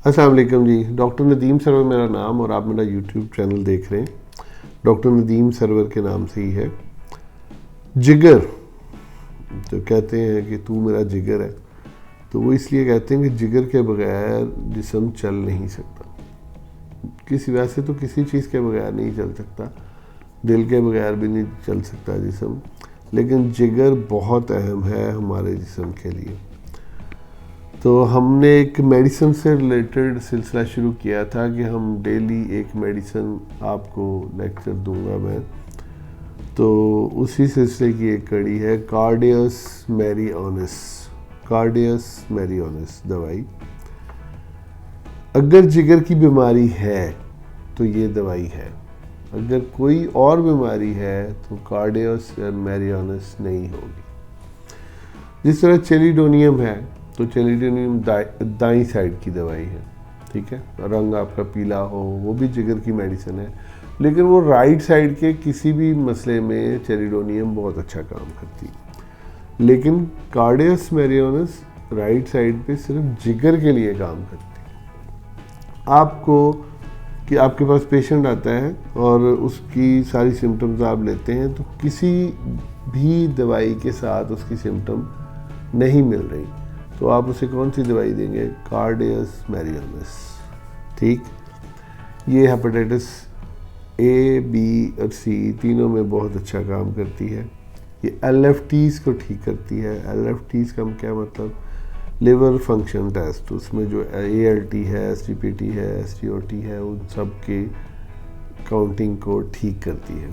अस्सलाम वालेकुम जी। Doctor Nadeem server मेरा नाम और आप मेरा यूट्यूब चैनल देख रहे हैं। डॉक्टर नदीम सरवर के नाम से ही है। जिगर तो कहते हैं कि तू मेरा जिगर है, तो वो इसलिए कहते हैं कि जिगर के बगैर जिस्म चल नहीं सकता। किसी वैसे तो किसी चीज़ के बगैर नहीं चल सकता, दिल के बगैर भी नहीं चल सकता जिस्म, लेकिन जिगर बहुत अहम है हमारे जिस्म के लिए। तो हमने एक मेडिसिन से रिलेटेड सिलसिला शुरू किया था कि हम डेली एक मेडिसिन आपको लेक्चर दूंगा मैं, तो उसी सिलसिले की एक कड़ी है कार्डियस मैरिओनिस। कार्डियस मैरिओनिस दवाई, अगर जिगर की बीमारी है तो ये दवाई है, अगर कोई और बीमारी है तो कार्डियस मैरिओनिस नहीं होगी। जिस तरह चेलिडोनियम है तो चेलिडोनियम दाई साइड की दवाई है, ठीक है, रंग आपका पीला हो, वो भी जिगर की मेडिसिन है, लेकिन वो राइट साइड के किसी भी मसले में चेलिडोनियम बहुत अच्छा काम करती है। लेकिन कार्डियस मैरिओनिस राइट साइड पे सिर्फ जिगर के लिए काम करती है। आपको कि आपके पास पेशेंट आता है और उसकी सारी सिम्टम्स आप लेते हैं, तो किसी भी दवाई के साथ उसकी सिम्टम नहीं मिल रही, तो आप उसे कौन सी दवाई देंगे? कार्डियस मैरिओनिस। ठीक, ये हेपेटाइटिस ए, बी और सी तीनों में बहुत अच्छा काम करती है। ये LFTs को ठीक करती है। LFTs का क्या मतलब? लिवर फंक्शन टेस्ट, उसमें जो ALT है, SGPT है, SGOT है, उन सब के काउंटिंग को ठीक करती है,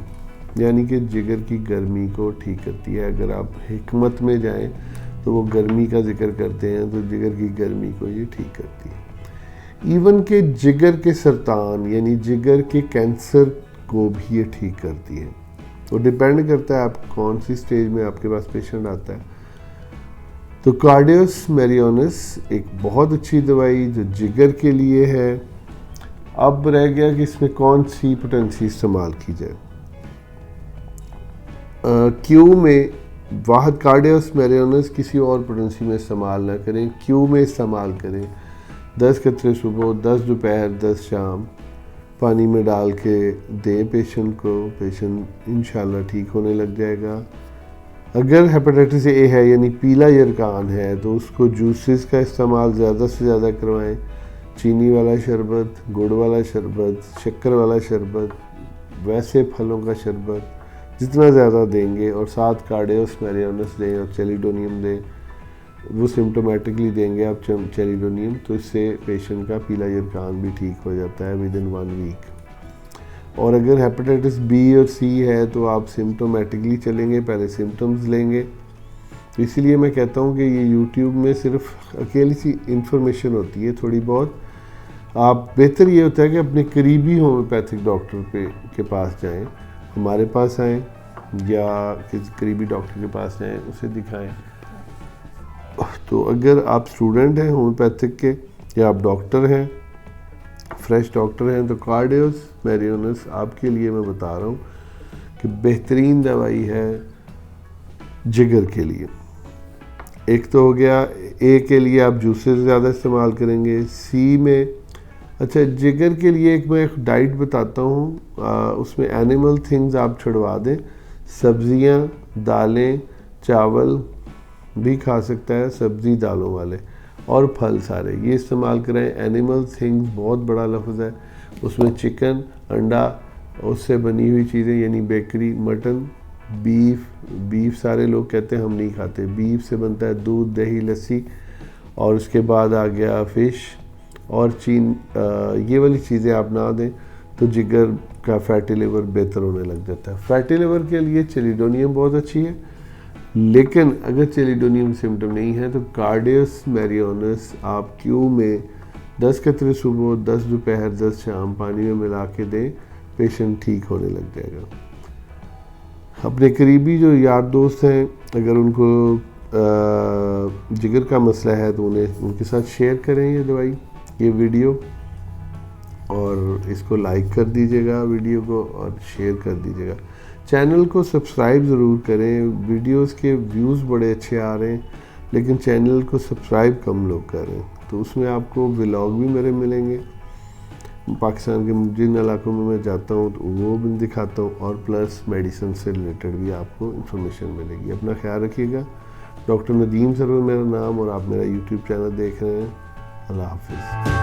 यानी कि जिगर की गर्मी को ठीक करती है। अगर आप हिकमत में जाएं तो वो गर्मी का जिक्र करते हैं, तो जिगर की गर्मी को ये ठीक करती है। इवन के जिगर के सरतान यानी जिगर के कैंसर को भी ये ठीक करती है। तो डिपेंड करता है आप कौन सी स्टेज में आपके पास पेशेंट आता है। तो कार्डियस मैरिओनिस एक बहुत अच्छी दवाई जो जिगर के लिए है। अब रह गया कि इसमें कौन सी पोटेंसी इस्तेमाल की जाए। क्यू में वाहद कार्डियस मैरिओनिस किसी और पोटेंसी में इस्तेमाल ना करें, क्यू में इस्तेमाल करें। 10 कतरे सुबह, 10 दोपहर, 10 शाम पानी में डाल के दें पेशेंट को, पेशेंट इंशाल्लाह ठीक होने लग जाएगा। अगर हेपेटाइटिस ए है यानी पीला यरकान है, तो उसको जूसेस का इस्तेमाल ज़्यादा से ज़्यादा करवाएं। चीनी वाला शरबत, गुड़ वाला शरबत, शक्कर वाला शरबत, वैसे फलों का शरबत जितना ज़्यादा देंगे, और साथ कार्डियस मैरिओनिस दें और चेलिडोनियम दें, वो सिम्टोमेटिकली देंगे आप चेलिडोनियम, तो इससे पेशेंट का पीला यरकान भी ठीक हो जाता है विदिन 1 वीक। और अगर हेपेटाइटिस बी और सी है तो आप सिम्टोमेटिकली चलेंगे, पहले सिम्टम्स लेंगे। तो इसीलिए मैं कहता हूँ कि ये यूट्यूब में सिर्फ अकेली सी इंफॉर्मेशन होती है थोड़ी बहुत। आप बेहतर ये होता है कि अपने करीबी होम्योपैथिक डॉक्टर के पास जाएँ, हमारे पास आएँ या किसी करीबी डॉक्टर के पास जाएँ, उसे दिखाएं। तो अगर आप स्टूडेंट हैं होम्योपैथिक के या आप डॉक्टर हैं, फ्रेश डॉक्टर हैं, तो कार्डियस मैरिओनिस आपके लिए मैं बता रहा हूँ कि बेहतरीन दवाई है जिगर के लिए। एक तो हो गया, ए के लिए आप जूसेस ज़्यादा इस्तेमाल करेंगे। सी में अच्छा, जिगर के लिए मैं एक डाइट बताता हूँ, उसमें एनिमल थिंग्स आप छुड़वा दें। सब्जियाँ, दालें, चावल भी खा सकता है, सब्जी दालों वाले, और फल सारे ये इस्तेमाल करें। एनिमल थिंग्स बहुत बड़ा लफ्ज़ है, उसमें चिकन, अंडा, उससे बनी हुई चीज़ें यानी बेकरी, मटन, बीफ सारे लोग कहते हैं हम नहीं खाते। बीफ से बनता है दूध, दही, लस्सी, और उसके बाद आ गया फ़िश और ये वाली चीज़ें आप ना दें तो जिगर का फैटी लिवर बेहतर होने लग जाता है। फैटी लिवर के लिए चेलिडोनियम बहुत अच्छी है, लेकिन अगर चेलिडोनियम सिम्टम नहीं है तो कार्डियस मैरिओनिस आप क्यू में 10 कतरे सुबह, 10 दोपहर, 10 शाम पानी में मिला के दें, पेशेंट ठीक होने लग जाएगा। अपने करीबी जो यार दोस्त हैं, अगर उनको जिगर का मसला है तो उनके साथ शेयर करें ये दवाई, ये वीडियो, और इसको लाइक कर दीजिएगा वीडियो को और शेयर कर दीजिएगा। चैनल को सब्सक्राइब ज़रूर करें। वीडियोस के व्यूज़ बड़े अच्छे आ रहे हैं, लेकिन चैनल को सब्सक्राइब कम लोग कर रहे हैं, तो उसमें आपको व्लॉग भी मेरे मिलेंगे, पाकिस्तान के जिन इलाकों में मैं जाता हूँ तो वो भी दिखाता हूँ, और प्लस मेडिसिन से रिलेटेड भी आपको इन्फॉर्मेशन मिलेगी। अपना ख्याल रखिएगा। डॉक्टर नदीम सरवर मेरा नाम, और आप मेरा यूट्यूब चैनल देख रहे हैं। अल्लाह हाफिज़।